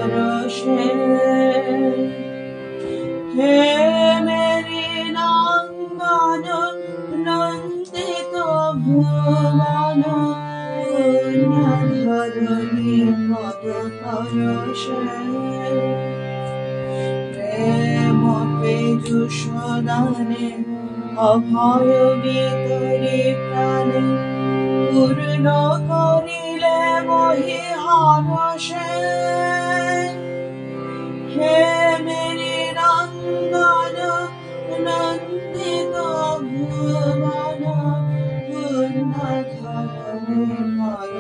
পরশে হে মেরি নন্দন নন্দিত ভুবন পুণ্যধরণী পদ পরশে প্রেম পেজুষদানে অভয় ভিতরি প্রাণে পূর্ণ করিলে মহি হরষে হে মেরি নন্দন নন্দিত ভুবন পুণ্যধরণী পদ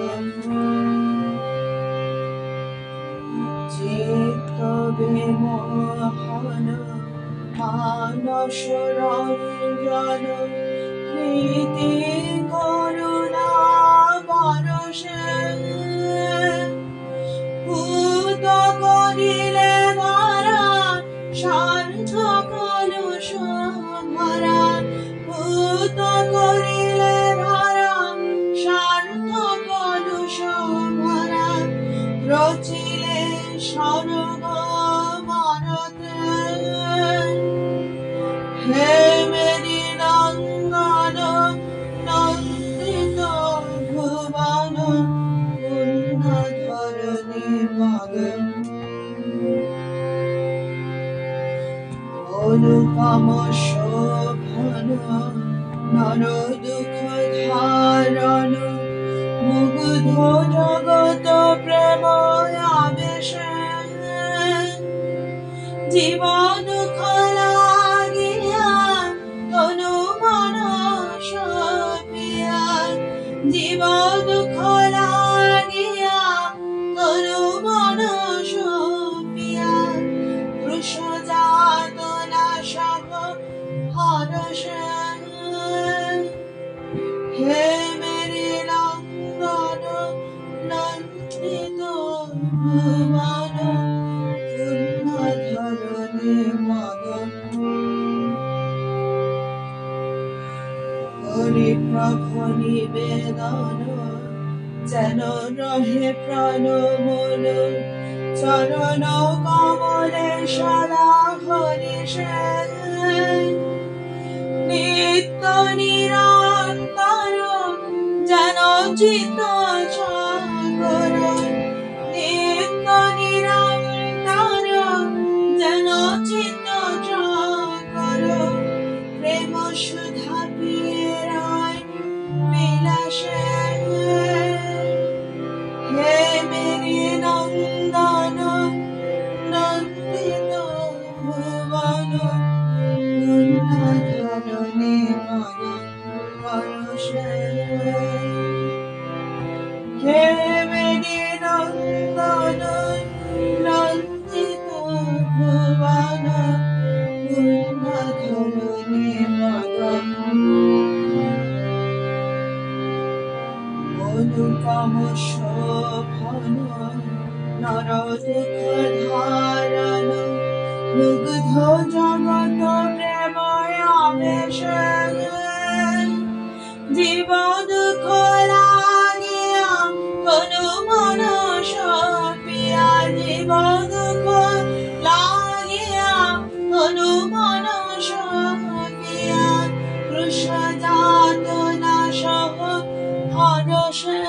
চিত্ত বিমোহন মানস রঞ্জন প্রীতি করুণা পরশে ভূত করিলে ধরা সার্থ কলুষ ভরা ভূত করিলে ধরা সার্থ কলুষ ভরা রচিলে স্বর্গ মরতে হে মেরি নন্দন নন্দিত ভুবন পুণ্যধরণী পদ অনুপম শোভন নর দুঃখ ধারণ মুগ্ধ জগত প্রেম আবেশে জীব দুঃখ লাগিয়া তনু মন সপিয়া জীব দুঃখ লাগিয়া তনু মন সপিয়া কৃষ যাতনা সব হরষে হে মেরি নন্দন নন্দিত ভুবন পুণ্যধরণী পদ হরি প্রভু নিবেদন যেন রহে প্রাণ মন চরণ কমলে সদা হরিষে নিত্য নিরন্তর যেন চিত্ত চকর নিত্য নিরন্তর যেন চিত্ত চকর প্রেম সুধা পিরায় বিলাসে হে মেরি নন্দন নন্দিত ভুবন পুণ্যধরণী পদ পরশে হে মেরি নন্দন নন্দিত ভুবন পুণ্যধরণী পদ অনুপম শোভন নর দুঃখ ধারণ মুগ্ধ জগত প্রেম আবেশে জীব দুঃখ লাগিয়া তনু মন সপিয়া জীব দুঃখ লাগিয়া তনু মন সপিয়া কৃষ যাতনা সহ হরষে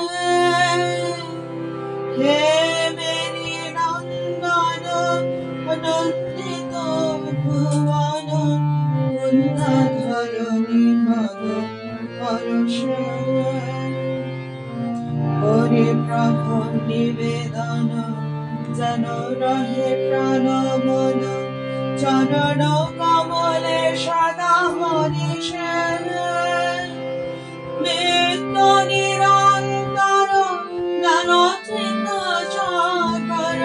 হে মেরি নন্দন নন্দিত ভুবন পুণ্যধরণী পদ পরশে হরি প্রভু নিবেদন যেন রহে প্রাণ মন চরণ কমলে সদা হরিষে নিত্য নিরন্তর যেন চিত্ত চকর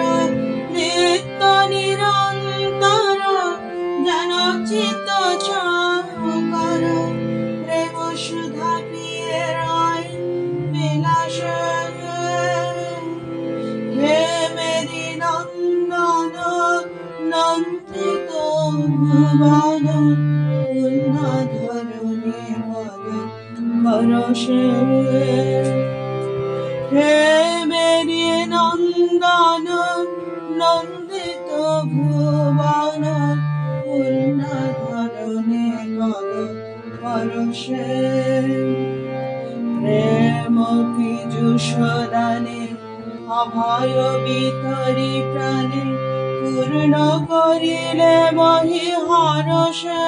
নিত্য নিরন্তর যেন চিত্ত চকর প্রেম সুধা পিরায় বিলাসে হে মেরি নন্দন নন্দিত ভুবন পুণ্যধরণী পদ পরশে হে মেরি নন্দন নন্দিত পরশে প্রেম পীযুষ দানে অভয় বিতরি প্রাণে পূর্ণ করিলে মহি হরষে